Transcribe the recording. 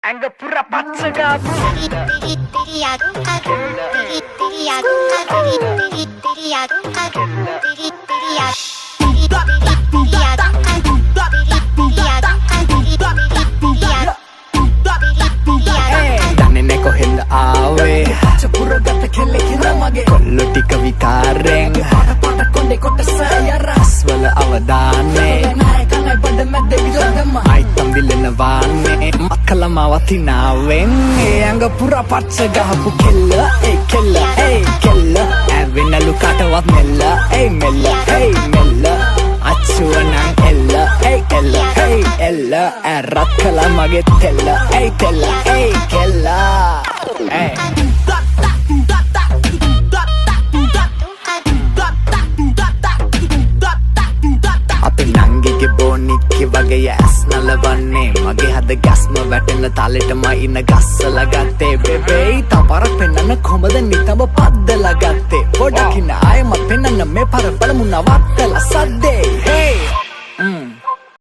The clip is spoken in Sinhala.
ඇඟ පුර පච්චගාපු දන්නේ කොහෙන්ද ආවේ චපුරගත කෙල්ලෙකින මගේ කොල්ලො ටික විකාරෙන් පට කොණ්ඩේ කොටස යරස්වල අවදානේ අයිතම් දිලෙන වාන්නේ මක්කලම වතිනාවෙන් ඒ ඇඟ පුර පච්ච ගහපු කෙල්ල ඒ කෙල්ල ඒ කෙල්ල ඇවෙනලු කටවත් මෙල්ල ඒ මෙල්ල ඒ මෙල්ල අච්චුවනං එල්ල ඒ එල්ල ඒ එල්ල ඇරත් කළ මගේ තෙල්ල ඒ තෙල්ල ඒ කෙල්ල ඒ වගේ ඇස් නලවන්නේ මගේ හද ගැස්ම වැටෙන තාලෙටම ඉන්න ගස්සල ගත්තේ බෙබෙයි තපරක් පෙන්නන්න කොමද නිතම පද්දල ගත්තේ ගොඩකින්න ආයමත් පෙන්නන්න මේ පර බලමු නවත්තල සද්දේ හේ